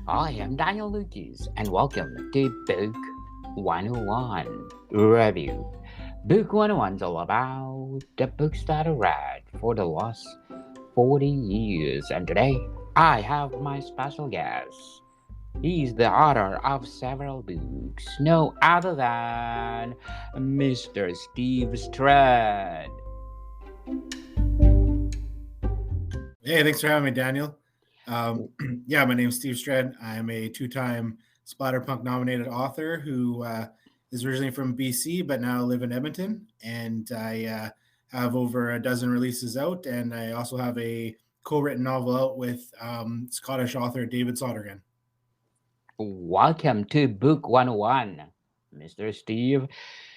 I am Daniel Lucas, and welcome to Book 101 Review. Book 101 is all about the books that I read for the last 40 years, and today I have my special guest. He's the author of several books, no other than Mr. Steve Stred. Hey, thanks for having me, Daniel. Yeah, my name's Steve Stred. I'm a two-time Splatterpunk nominated author who is originally from BC, but now live in Edmonton. And I have over a dozen releases out, and I also have a co-written novel out with Scottish author David Sodergan. Welcome to Book 101, Mr. Steve.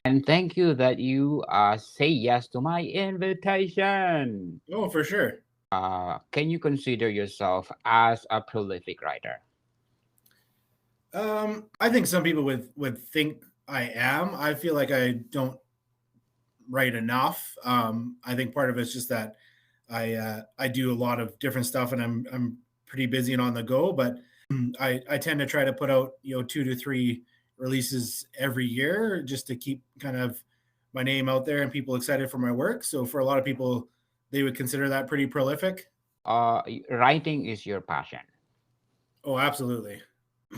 And thank you that you say yes to my invitation. Oh, for sure. Can you consider yourself as a prolific writer? I think some people would think I am. I feel like I don't write enough. I think part of it's just that I do a lot of different stuff, and I'm pretty busy and on the go. But I tend to try to put out 2 to 3 releases every year just to keep kind of my name out there and people excited for my work. So for a lot of people, they would consider that pretty prolific. Writing is your passion. Oh, absolutely.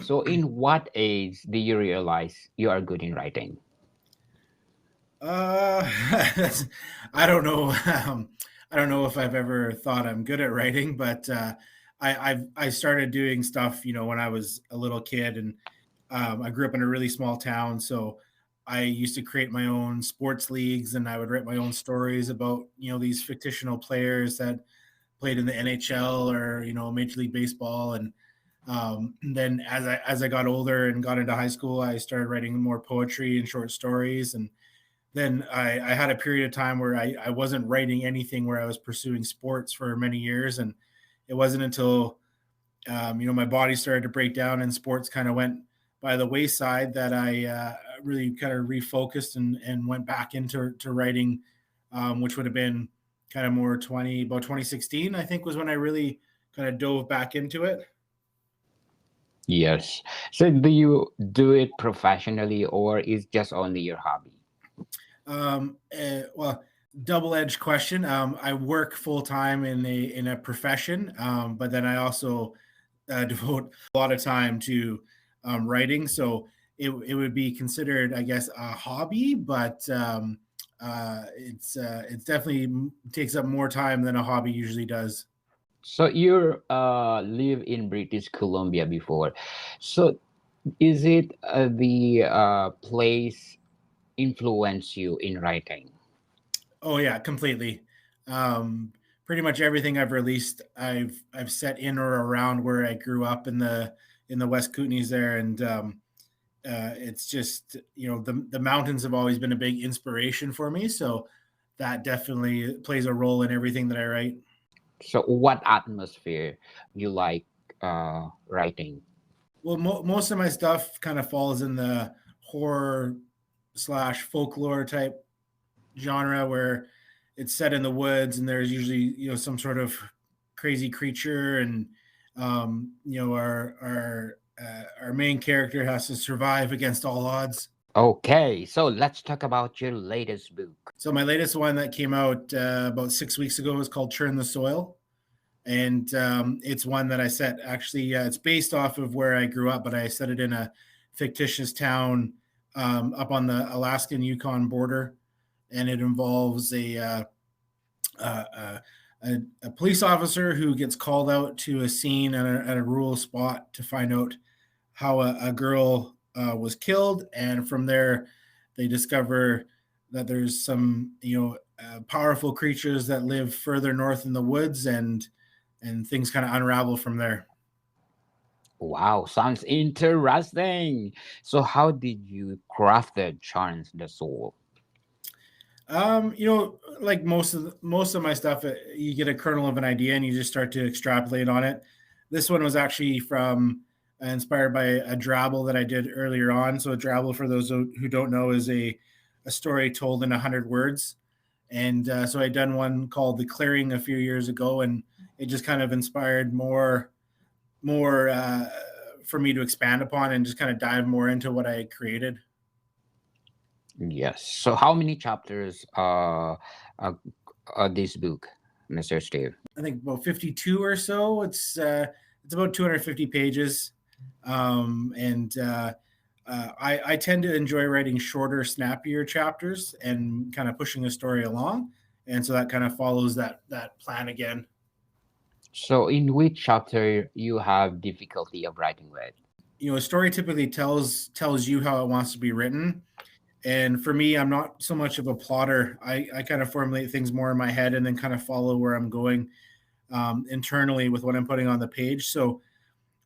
So, in what age do you realize you are good in writing? Uh, I don't know. I don't know if I've ever thought I'm good at writing, but I started doing stuff, when I was a little kid, and I grew up in a really small town, so I used to create my own sports leagues, and I would write my own stories about these fictional players that played in the NHL or Major League Baseball, and then as I got older and got into high school, I started writing more poetry and short stories, and then I had a period of time where I wasn't writing anything, where I was pursuing sports for many years, and it wasn't until my body started to break down and sports kind of went by the wayside that I really kind of refocused and went back into writing, which would have been kind of more about 2016, I think, was when I really kind of dove back into it. Yes. So, do you do it professionally or is just only your hobby? Well, double-edged question. I work full time in a profession, but then I also devote a lot of time to writing. So it would be considered, I guess, a hobby, but it's definitely takes up more time than a hobby usually does. So, you live in British Columbia before. So, is it the place influence you in writing? Oh yeah, completely. Um, Pretty much everything I've released, I've set in or around where I grew up in the West Kootenays there, and it's just the mountains have always been a big inspiration for me. So that definitely plays a role in everything that I write. So, what atmosphere you like writing? Well, most of my stuff kind of falls in the horror slash folklore type genre, where it's set in the woods and there's usually some sort of crazy creature, and our main character has to survive against all odds. Okay, so let's talk about your latest book. So my latest one that came out about 6 weeks ago is called Churn the Soil, and it's one that I set actually. It's based off of where I grew up, but I set it in a fictitious town up on the Alaskan Yukon border, and it involves uh, a police officer who gets called out to a scene at a rural spot to find out how a girl was killed, and from there they discover that there's some powerful creatures that live further north in the woods, and things kind of unravel from there. Wow, sounds interesting. So, how did you craft the charms, the soul? Like most of my stuff, you get a kernel of an idea and you just start to extrapolate on it. This one was actually from inspired by a drabble that I did earlier on. So a drabble, for those who don't know, is a story told in 100 words. And so I done one called The Clearing a few years ago, and it just kind of inspired more for me to expand upon and just kind of dive more into what I created. Yes. So how many chapters uh, this book, Mr. Steve? I think about 52 or so. It's about 250 pages, and I tend to enjoy writing shorter, snappier chapters and kind of pushing the story along, and so that kind of follows that plan again. So in which chapter you have difficulty of writing with? A story typically tells you how it wants to be written, and for me, I'm not so much of a plotter. I kind of formulate things more in my head and then kind of follow where I'm going internally with what I'm putting on the page. So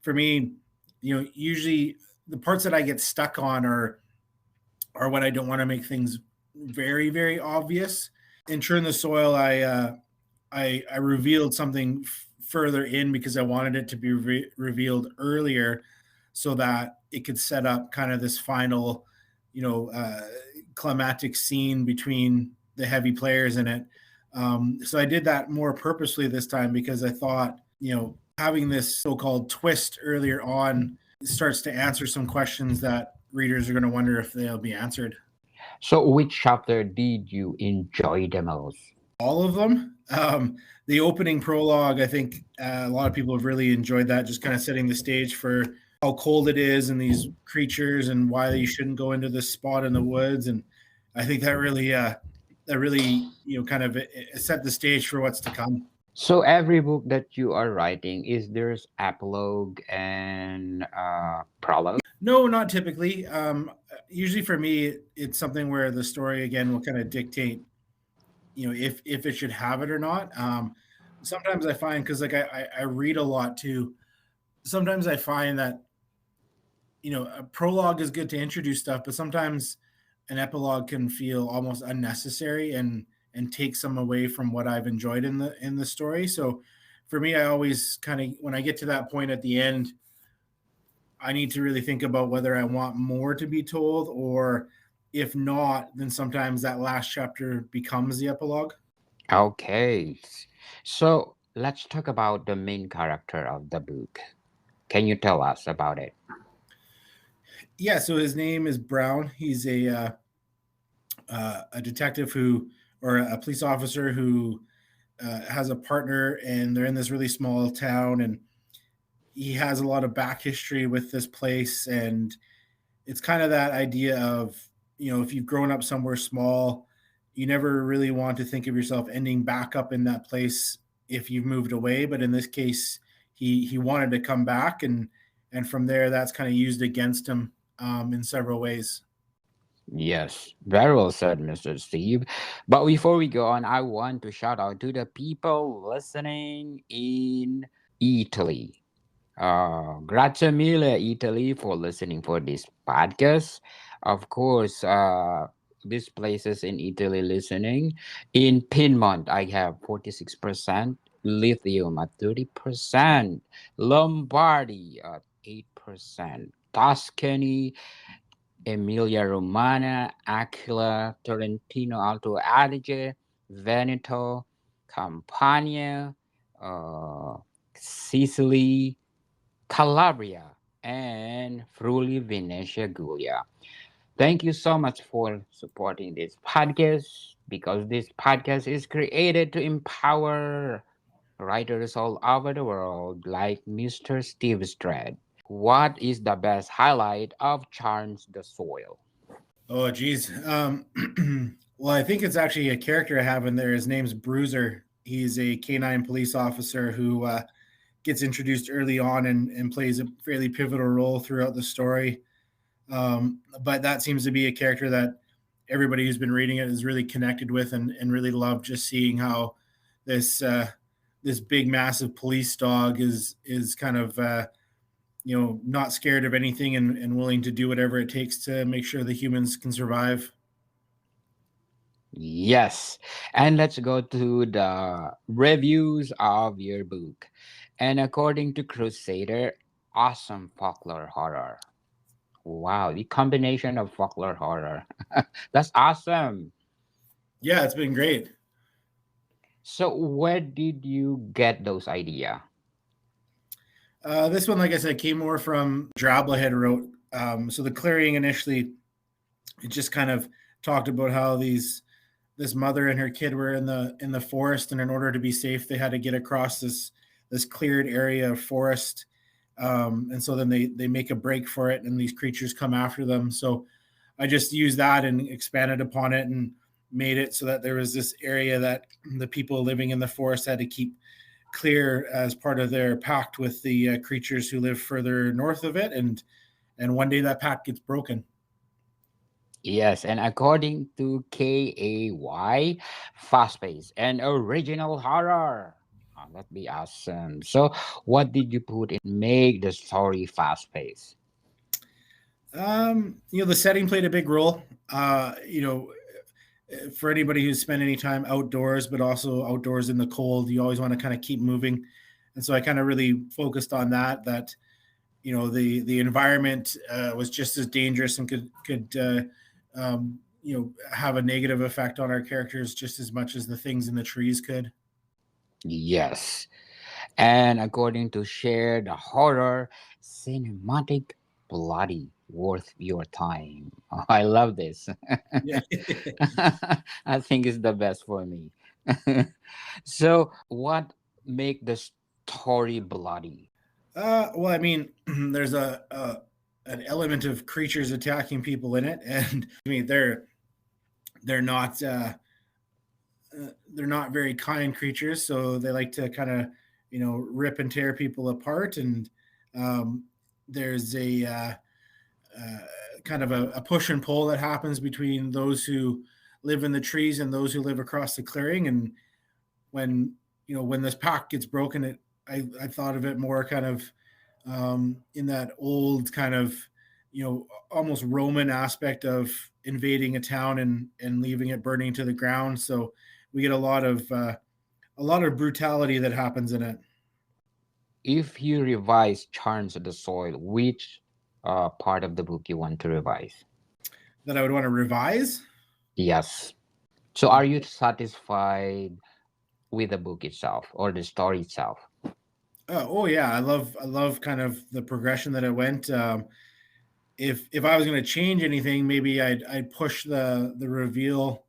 for me, usually the parts that I get stuck on are when I don't want to make things very, very obvious. In Churn the Soil, I revealed something further in because I wanted it to be revealed earlier, so that it could set up kind of this final, you know, uh, climactic scene between the heavy players in it. So I did that more purposely this time because I thought, having this so-called twist earlier on starts to answer some questions that readers are going to wonder if they'll be answered. So which chapter did you enjoy the most? All of them. The opening prologue, I think a lot of people have really enjoyed that, just kind of setting the stage for how cold it is and these creatures and why you shouldn't go into this spot in the woods. And I think that really kind of set the stage for what's to come. So every book that you are writing, is there's epilogue and prologue? No, not typically. Usually for me, it's something where the story again will kind of dictate, if it should have it or not. Sometimes I find, because like I read a lot too. Sometimes I find that a prologue is good to introduce stuff, but sometimes an epilogue can feel almost unnecessary and take some away from what I've enjoyed in the story. So for me, I always kind of, when I get to that point at the end, I need to really think about whether I want more to be told, or if not, then sometimes that last chapter becomes the epilogue. Okay. So let's talk about the main character of the book. Can you tell us about it? Yeah, so his name is Brown. He's a detective who, or a police officer who has a partner, and they're in this really small town, and he has a lot of back history with this place, and it's kind of that idea of, if you've grown up somewhere small, you never really want to think of yourself ending back up in that place if you've moved away. But in this case, he wanted to come back, and from there, that's kind of used against him in several ways. Yes, very well said, Mr. Steve. But before we go on, I want to shout out to the people listening in Italy. Grazie mille, Italy, for listening for this podcast. Of course, these places in Italy listening. In Piedmont, I have 46%, Lithium at 30%, Lombardy at 8%, Tuscany, Emilia Romagna, Aquila, Trentino Alto Adige, Veneto, Campania, uh, Sicily, Calabria, and Friuli Venezia Giulia. Thank you so much for supporting this podcast, because this podcast is created to empower writers all over the world like Mr. Steve Stred. What is the best highlight of Charms the Soil? Oh, geez. Well, I think it's actually a character I have in there. His name's Bruiser. He's a canine police officer who gets introduced early on and plays a fairly pivotal role throughout the story. But that seems to be a character that everybody who's been reading it is really connected with, and really loved just seeing how this this big, massive police dog is kind of not scared of anything, and willing to do whatever it takes to make sure the humans can survive. Yes. And let's go to the reviews of your book. And according to Crusader, awesome folklore horror. Wow, the combination of folklore horror. That's awesome. Yeah, it's been great. So where did you get those idea? This one, like I said, came more from Drabla had wrote. So the clearing initially, it just kind of talked about how this mother and her kid were in the forest, and in order to be safe, they had to get across this cleared area of forest. And so then they make a break for it, and these creatures come after them. So I just used that and expanded upon it and made it so that there was this area that the people living in the forest had to keep clear as part of their pact with the creatures who live further north of it, and one day that pact gets broken. Yes, and according to KAY, fast paced and original horror. Oh, that'd be awesome. So, what did you put in make the story fast paced? The setting played a big role. For anybody who's spent any time outdoors, but also outdoors in the cold, you always want to kind of keep moving, and so I kind of really focused on that. That the environment was just as dangerous and could have a negative effect on our characters just as much as the things in the trees could. Yes. And according to Share the Horror, cinematic, bloody, worth your time. I love this. Yeah. I think it's the best for me. So, what make the story bloody? Well, I mean, there's a an element of creatures attacking people in it, and I mean they're not they're not very kind creatures, so they like to kind of rip and tear people apart, and um, there's uh, kind of a push and pull that happens between those who live in the trees and those who live across the clearing, and when when this pact gets broken, I thought of it more kind of in that old kind of almost Roman aspect of invading a town and leaving it burning to the ground. So we get a lot of brutality that happens in it. If you revise Charms of the Soil, which part of the book you want to revise? That I would want to revise. Yes. So, are you satisfied with the book itself or the story itself? Oh yeah, I love kind of the progression that it went. If I was going to change anything, maybe I'd push the reveal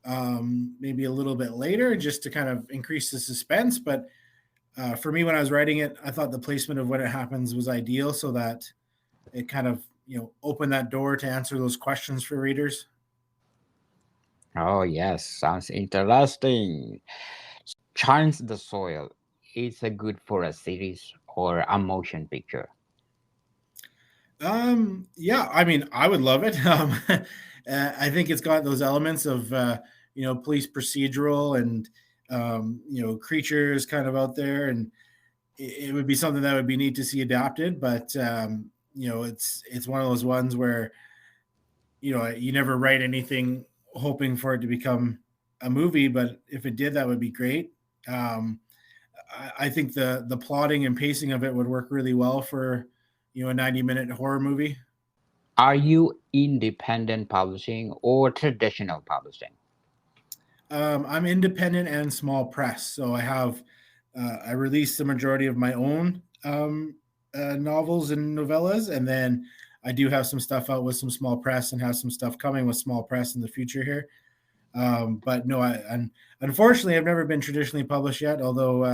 maybe a little bit later just to kind of increase the suspense. But for me, when I was writing it, I thought the placement of when it happens was ideal, so that it kind of opened that door to answer those questions for readers. Oh, yes. Sounds interesting. Charms the Soil. It's a good for a series or a motion picture. Yeah, I mean, I would love it. I think it's got those elements of police procedural and creatures kind of out there, and it would be something that would be neat to see adapted. But it's one of those ones where you never write anything hoping for it to become a movie, but if it did, that would be great. Um, I think the plotting and pacing of it would work really well for a 90-minute horror movie. Are you independent publishing or traditional publishing? I'm independent and small press, so I release the majority of my own novels and novellas, and then I do have some stuff out with some small press and have some stuff coming with small press in the future here. But no, unfortunately, I've never been traditionally published yet, although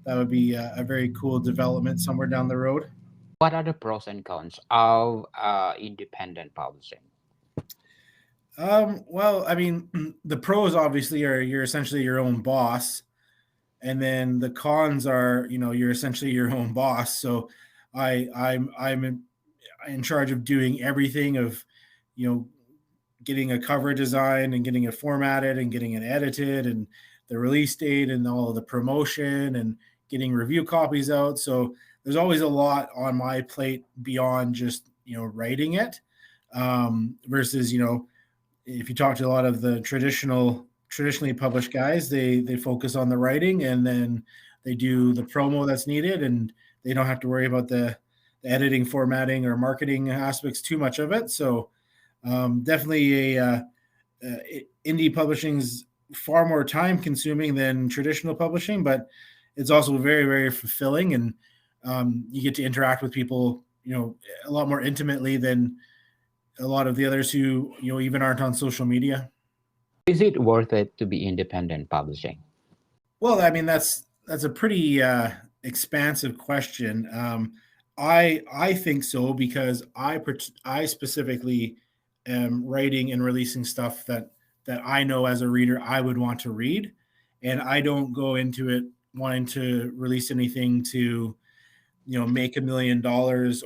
that would be a very cool development somewhere down the road. What are the pros and cons of independent publishing? Well, I mean, the pros obviously are you're essentially your own boss, and then the cons are you're essentially your own boss. So I'm in charge of doing everything of you know getting a cover design and getting it formatted and getting it edited and the release date and all of the promotion and getting review copies out. So there's always a lot on my plate beyond just writing it. Versus if you talk to a lot of the traditionally published guys, they focus on the writing and then they do the promo that's needed, and they don't have to worry about the editing, formatting, or marketing aspects too much of it. So definitely indie publishing is far more time consuming than traditional publishing, but it's also very, very fulfilling. And You get to interact with people, a lot more intimately than a lot of the others who, even aren't on social media. Is it worth it to be independent publishing? Well, I mean, that's a pretty expansive question. I think so because I specifically am writing and releasing stuff that I know as a reader I would want to read, and I don't go into it wanting to release anything to make $1 million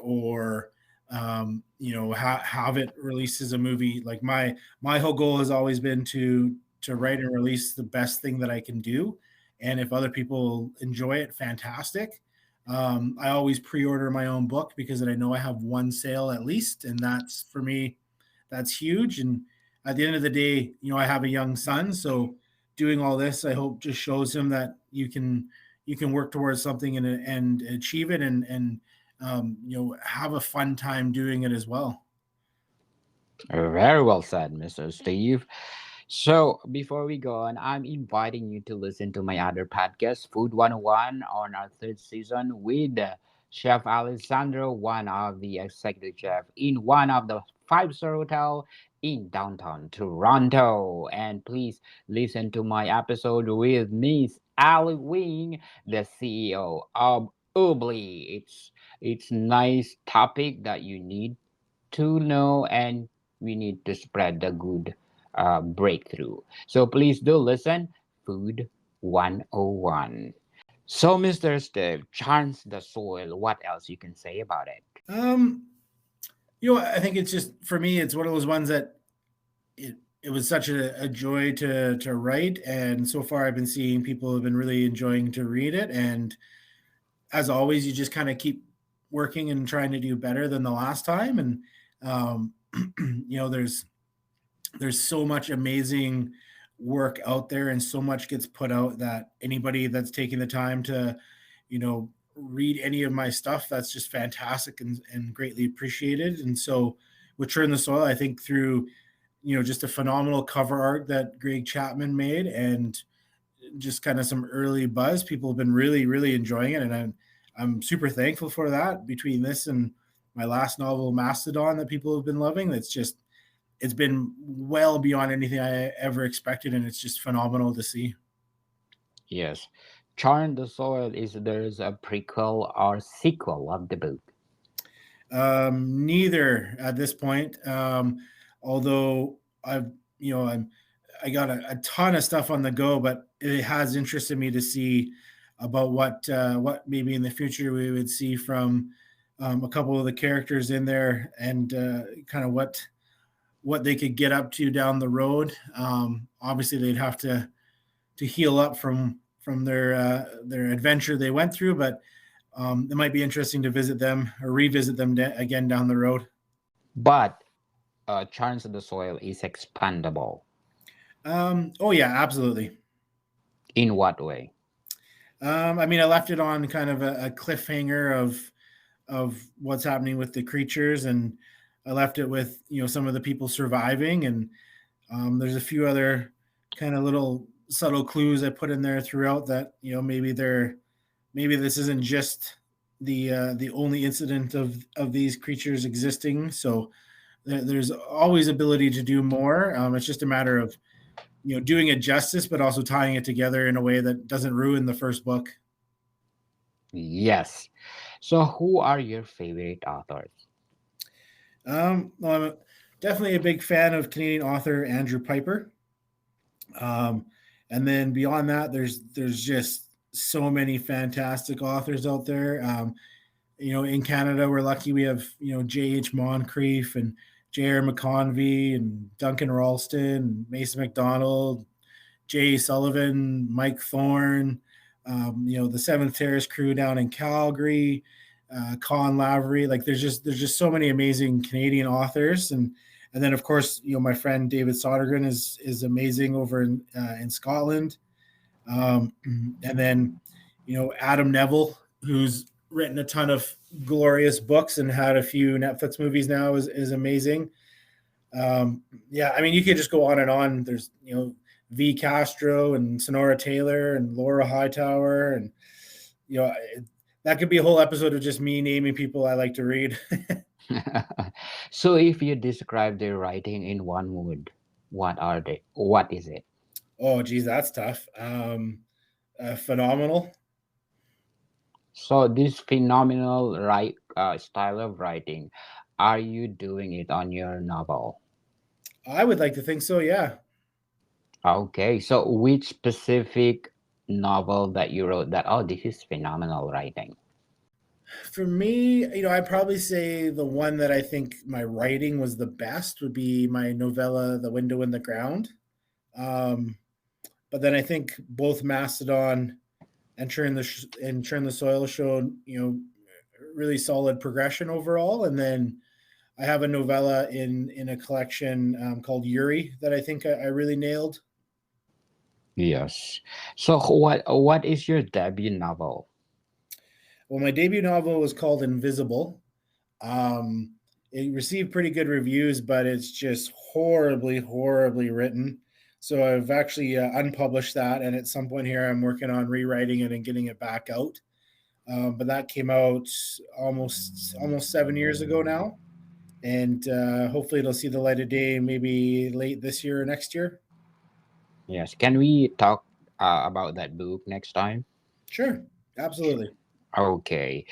or have it released as a movie. Like my whole goal has always been to write and release the best thing that I can do, and if other people enjoy it, fantastic. I always pre-order my own book because then I know I have one sale at least, and that's for me, that's huge. And at the end of the day, I have a young son, so doing all this, I hope, just shows him that you can work towards something and achieve it, and have a fun time doing it as well. Very well said, Mr. Steve. So, before we go on, I'm inviting you to listen to my other podcast, Food 101, on our third season with Chef Alessandro, one of the executive chef in one of the five-star hotel in downtown Toronto. And please listen to my episode with Miss Ali Wing, the CEO of Ubli. It's nice topic that you need to know, and we need to spread the good breakthrough. So please do listen. Food 101. So, Mr. Steve, chance the soil. What else you can say about it? Um, I think it's just, for me, it's one of those ones that it was such a joy to write, and so far I've been seeing people have been really enjoying to read it, and as always, you just kind of keep working and trying to do better than the last time. And um, there's so much amazing work out there, and so much gets put out that anybody that's taking the time to read any of my stuff, that's just fantastic and greatly appreciated. And so with Churn the Soil, I think through just a phenomenal cover art that Greg Chapman made, and just kind of some early buzz, people have been really, really enjoying it, and I'm super thankful for that. Between this and my last novel, Mastodon, that people have been loving, it's been well beyond anything I ever expected, and it's just phenomenal to see. Yes. Churn the Soil, is there's a prequel or sequel of the book? Neither at this point. Although I've, I got a ton of stuff on the go, but it has interested me to see about what maybe in the future we would see from a couple of the characters in there, and kind of what they could get up to down the road. Obviously, they'd have to heal up from their adventure they went through, but it might be interesting to visit them or revisit them again down the road. But Churn the Soil is expandable. Oh yeah, absolutely. In what way? I mean, I left it on kind of a cliffhanger of what's happening with the creatures, and I left it with some of the people surviving, and there's a few other kind of little subtle clues I put in there throughout that maybe this isn't just the only incident of these creatures existing. So there's always ability to do more. It's just a matter of doing it justice, but also tying it together in a way that doesn't ruin the first book. Yes. So, who are your favorite authors? Well, I'm definitely a big fan of Canadian author Andrew Piper. Um, and then beyond that, there's just so many fantastic authors out there. In Canada, we're lucky we have J.H. Moncrief and J.R. McConvey and Duncan Ralston, Mason McDonald, Jay Sullivan, Mike Thorne, the Seventh Terrace crew down in Calgary, Con Lavery. Like there's just so many amazing Canadian authors, and then of course my friend David Sodergren is amazing over in Scotland, and then Adam Neville, who's written a ton of glorious books and had a few Netflix movies now, is amazing. Yeah, I mean, you could just go on and on. There's V Castro and Sonora Taylor and Laura Hightower, and you know that could be a whole episode of just me naming people I like to read. So if you describe their writing in one word, what are they? What is it? Oh, geez, that's tough. Phenomenal. So this phenomenal style of writing, are you doing it on your novel? I would like to think so. Yeah. Okay, so which specific novel that you wrote that, oh, this is phenomenal writing? For me, I'd probably say the one that I think my writing was the best would be my novella, The Window in the Ground. Um, but then I think both Mastodon and Churn the Soil showed, really solid progression overall. And then I have a novella in a collection called Yuri that I think I really nailed. Yes. So what is your debut novel? Well, my debut novel was called Invisible. Um, it received pretty good reviews, but it's just horribly, horribly written. So I've actually unpublished that, and at some point here, I'm working on rewriting it and getting it back out. But that came out almost 7 years ago now, and hopefully it'll see the light of day maybe late this year or next year. Yes. Can we talk about that book next time? Sure, absolutely. Okay.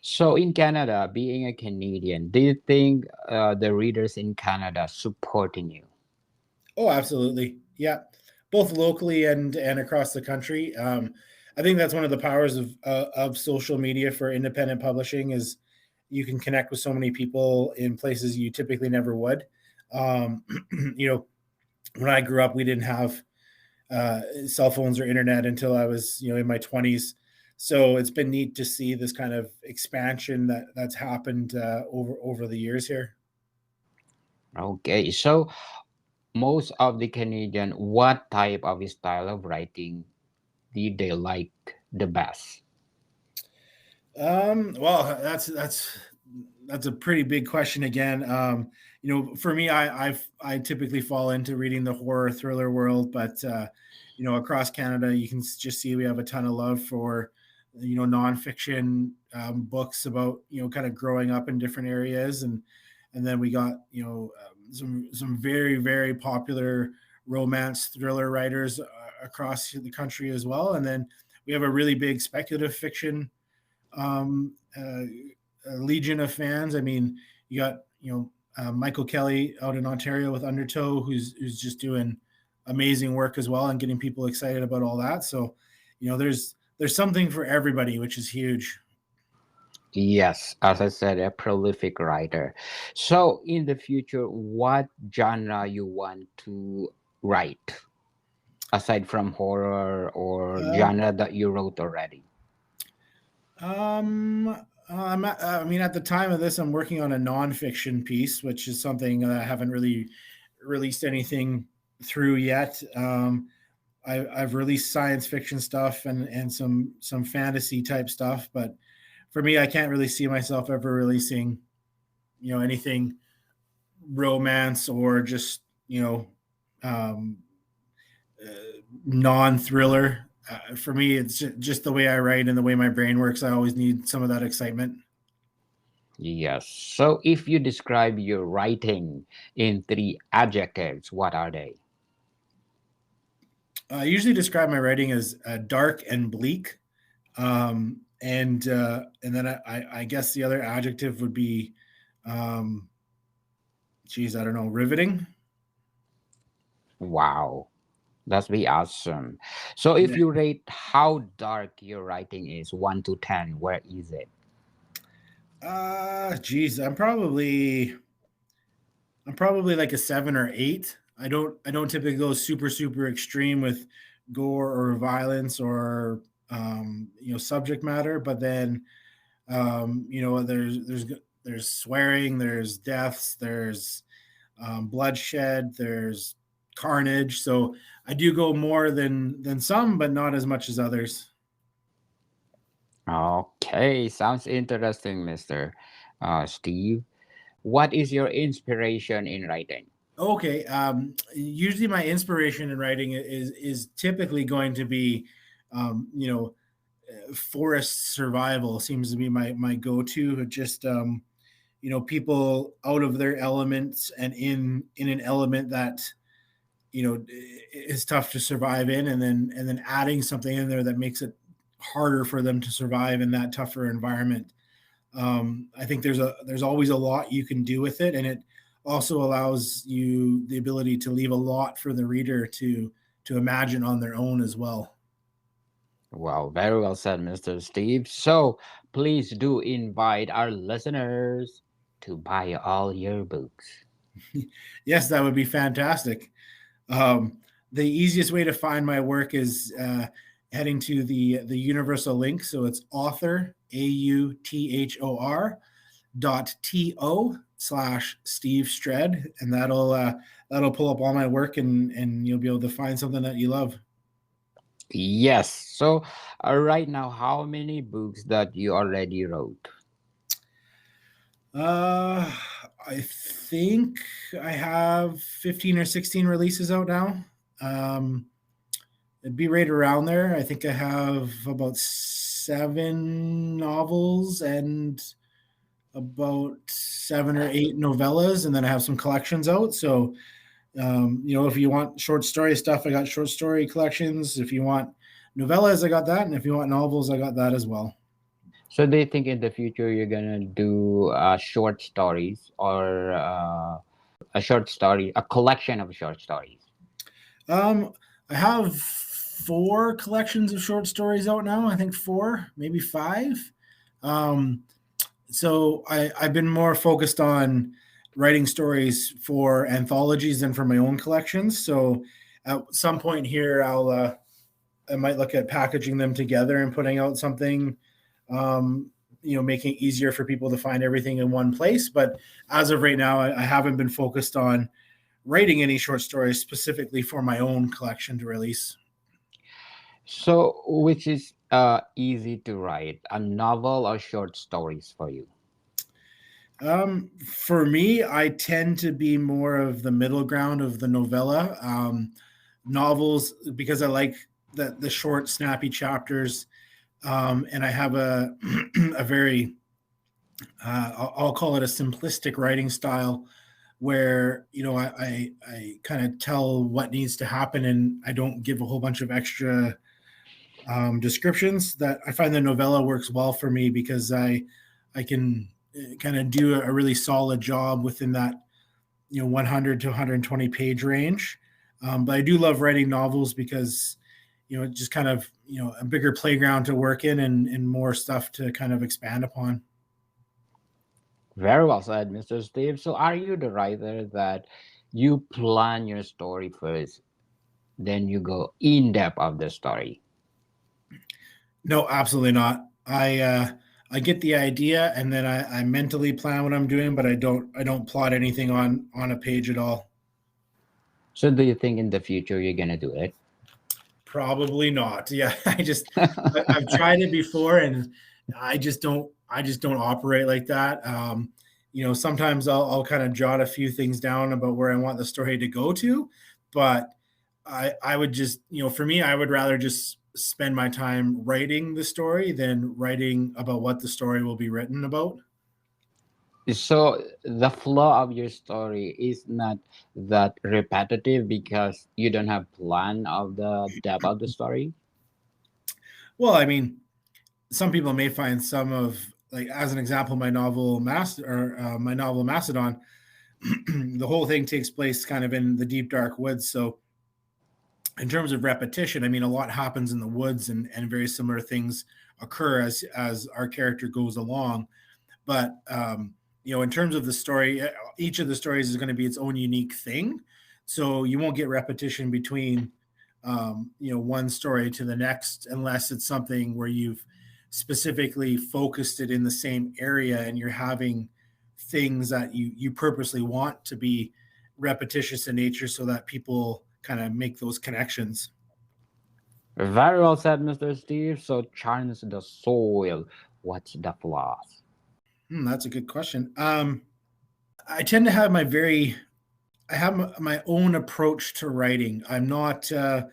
So in Canada, being a Canadian, do you think the readers in Canada supporting you? Oh, absolutely. Yeah, both locally and across the country. I think that's one of the powers of social media for independent publishing is you can connect with so many people in places you typically never would. Um, you know, when I grew up, we didn't have cell phones or internet until I was in my 20s. So it's been neat to see this kind of expansion that's happened over the years here. Okay. So most of the Canadian, what type of style of writing did they like the best? Well, that's a pretty big question again. For me, I typically fall into reading the horror thriller world, but across Canada, you can just see we have a ton of love for nonfiction books about kind of growing up in different areas, and then we got some very very popular romance thriller writers across the country as well, and then we have a really big speculative fiction um, uh, legion of fans. I mean, you got Michael Kelly out in Ontario with Undertow, who's just doing amazing work as well and getting people excited about all that. So, there's something for everybody, which is huge. Yes, as I said, a prolific writer. So in the future, what genre you want to write aside from horror or Uh, genre that you wrote already? I mean, at the time of this, I'm working on a nonfiction piece, which is something that I haven't really released anything through yet. I've released science fiction stuff and some fantasy type stuff, but for me, I can't really see myself ever releasing, anything romance or just um, uh, non-thriller. For me, it's just the way I write and the way my brain works. I always need some of that excitement. Yes. So if you describe your writing in three adjectives, what are they? I usually describe my writing as dark and bleak, and then I guess the other adjective would be, um, geez, I don't know, riveting. Wow, that's be awesome. So if you rate how dark your writing is, 1 to 10, where is it? Geez, I'm probably like a 7 or 8. I don't typically go super super extreme with gore or violence or subject matter, but then there's swearing, there's deaths, there's bloodshed, there's carnage. So I do go more than some, but not as much as others. Okay, sounds interesting, Mr. Steve. What is your inspiration in writing? Okay. Usually, my inspiration in writing is typically going to be, um, you know, forest survival seems to be my go-to. Just people out of their elements and in an element that is tough to survive in, and then adding something in there that makes it harder for them to survive in that tougher environment. I think there's always a lot you can do with it, and it also allows you the ability to leave a lot for the reader to imagine on their own as well. Well, very well said, Mr. Steve. So please do invite our listeners to buy all your books. Yes, that would be fantastic. Um, the easiest way to find my work is heading to the universal link. So it's author author.to/Steve Stred, and that'll pull up all my work, and you'll be able to find something that you love. Yes. So right now, how many books that you already wrote? Uh, I think I have 15 or 16 releases out now. Um, it'd be right around there. I think I have about 7 novels and about 7 or 8 novellas, and then I have some collections out. So, if you want short story stuff, I got short story collections. If you want novellas, I got that, and if you want novels, I got that as well. So do you think in the future you're gonna do short stories or a short story, a collection of short stories? Um, I have 4 collections of short stories out now. I think 4, maybe 5. Um, so I've been more focused on writing stories for anthologies than for my own collections. So at some point here, I might look at packaging them together and putting out something, making it easier for people to find everything in one place. But as of right now, I haven't been focused on writing any short stories specifically for my own collection to release. So which is easy to write, a novel or short stories for you? For me, I tend to be more of the middle ground of the novella. Novels, because I like the short, snappy chapters, and I have a a very I'll call it a simplistic writing style, where I kind of tell what needs to happen, and I don't give a whole bunch of extra descriptions. That I find the novella works well for me because I can kind of do a really solid job within that 100 to 120 page range. But I do love writing novels because it's just kind of a bigger playground to work in, and more stuff to kind of expand upon. Very well said, Mr. Steve. So are you the writer that you plan your story first, then you go in depth of the story? No, absolutely not. I get the idea, and then I mentally plan what I'm doing, but I don't plot anything on a page at all. So do you think in the future you're gonna do it? Probably not. Yeah, I've tried it before, and I just don't operate like that. Sometimes I'll kind of jot a few things down about where I want the story to go to, but I would just for me, I would rather just spend my time writing the story than writing about what the story will be written about. So the flow of your story is not that repetitive because you don't have plan of the depth of the story. Well, I mean, some people may find some of, like, as an example, my novel Macedon. The whole thing takes place kind of in the deep dark woods. So in terms of repetition, I mean, a lot happens in the woods, and very similar things occur as our character goes along. But in terms of the story, each of the stories is going to be its own unique thing. So you won't get repetition between one story to the next, unless it's something where you've specifically focused it in the same area, and you're having things that you purposely want to be repetitious in nature, so that people kind of make those connections. Very well said, Mr. Steve. So churns the soil. What's the flaws? That's a good question. I tend to have I have my own approach to writing. I'm not a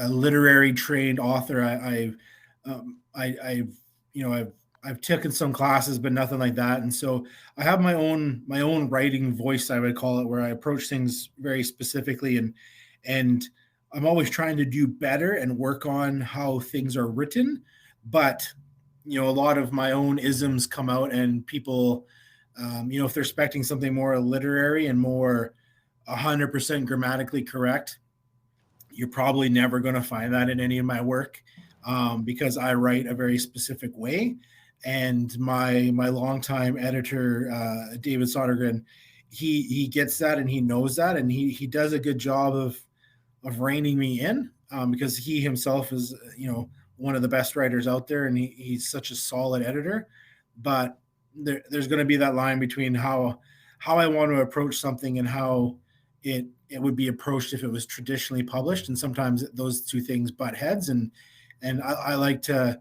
literary trained author. I've I've taken some classes, but nothing like that. And so I have my own writing voice, I would call it, where I approach things very specifically, and I'm always trying to do better and work on how things are written. But a lot of my own isms come out, and people, if they're expecting something more literary and more 100% grammatically correct, you're probably never going to find that in any of my work, because I write a very specific way. And my longtime editor, David Sodergren, he gets that and he knows that, and he does a good job of reining me in, because he himself is one of the best writers out there, and he's such a solid editor. But there's going to be that line between how I want to approach something and how it would be approached if it was traditionally published, and sometimes those two things butt heads. And I like to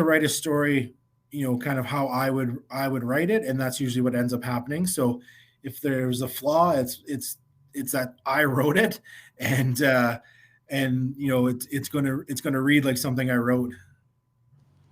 write a story, kind of how I would write it, and that's usually what ends up happening. So if there's a flaw, it's that I wrote it, and it's gonna read like something I wrote.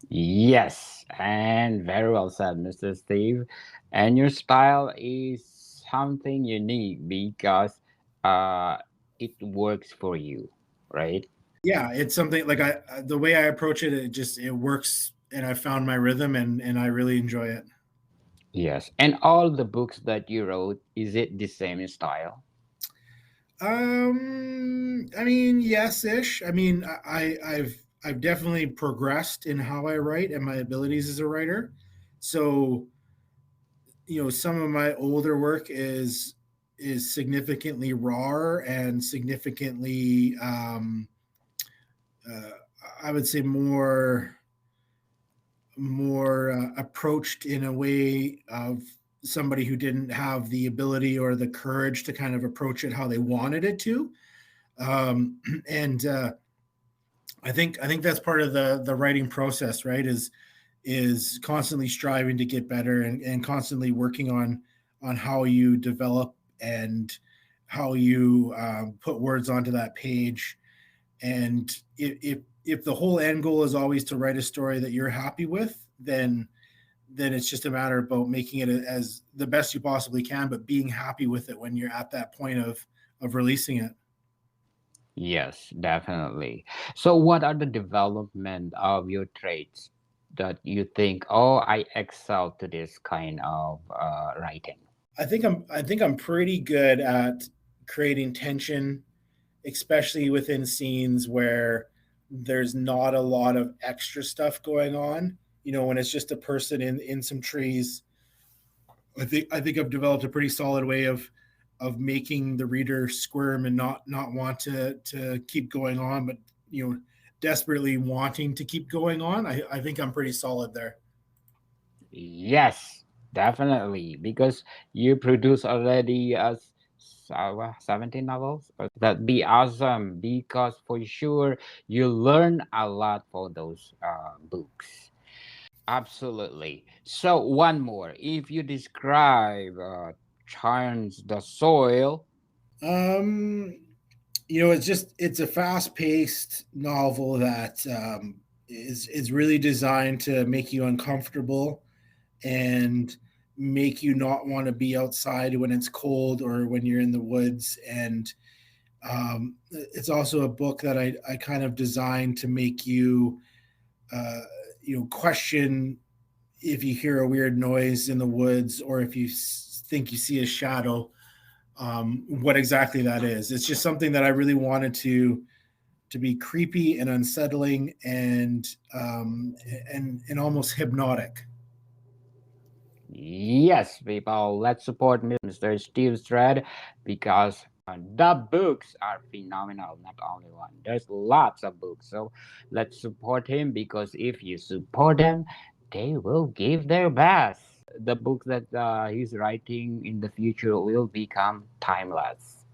Yes, and very well said, Mr. Steve. And your style is something unique because uh, it works for you, right? Yeah, it's something like the way I approach it, it works, and I found my rhythm, and I really enjoy it. Yes. And all the books that you wrote, is it the same style? I mean, yes, ish. I mean, I've definitely progressed in how I write and my abilities as a writer. So, some of my older work is significantly rawer and significantly, uh, I would say, more approached in a way of somebody who didn't have the ability or the courage to kind of approach it how they wanted it to. And I think that's part of the writing process, right? Is constantly striving to get better, and constantly working on how you develop and how you put words onto that page. And if the whole end goal is always to write a story that you're happy with, then it's just a matter about making it as the best you possibly can, but being happy with it when you're at that point of releasing it. Yes, definitely. So, what are the development of your traits that you think, oh, I excel to this kind of writing? I think I'm pretty good at creating tension, especially within scenes where there's not a lot of extra stuff going on. When it's just a person in some trees, I think I've developed a pretty solid way of making the reader squirm and not want to keep going on, but desperately wanting to keep going on. I think I'm pretty solid there. Yes, definitely. Because you produce already 17 novels. That'd be awesome because for sure you learn a lot for those books. Absolutely. So, one more. If you describe Churns the Soil, Um, it's a fast paced novel that is really designed to make you uncomfortable and make you not want to be outside when it's cold or when you're in the woods. And it's also a book that I kind of designed to make you question if you hear a weird noise in the woods, or if you think you see a shadow, what exactly that is. It's just something that I really wanted to be creepy and unsettling, and almost hypnotic. yes, people, let's support Mr. Steve Stred because the books are phenomenal. Not only one, there's lots of books. So let's support him because if you support them, they will give their best. The books that he's writing in the future will become timeless.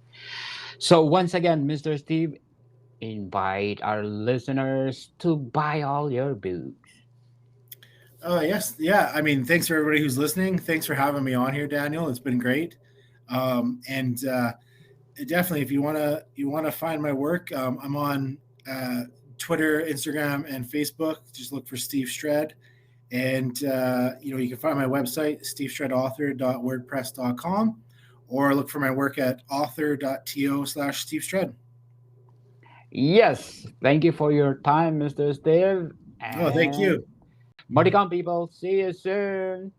So, once again, Mr. Steve, invite our listeners to buy all your books. Yes, yeah. I mean, thanks for everybody who's listening. Thanks for having me on here, Daniel. It's been great. And definitely, if you wanna find my work, I'm on Twitter, Instagram, and Facebook. Just look for Steve Stred. And, you can find my website, stevestredauthor.wordpress.com, or look for my work at author.to/Steve Stred. Yes, thank you for your time, Mr. Steve. Oh, thank And you. Moticon people, see you soon.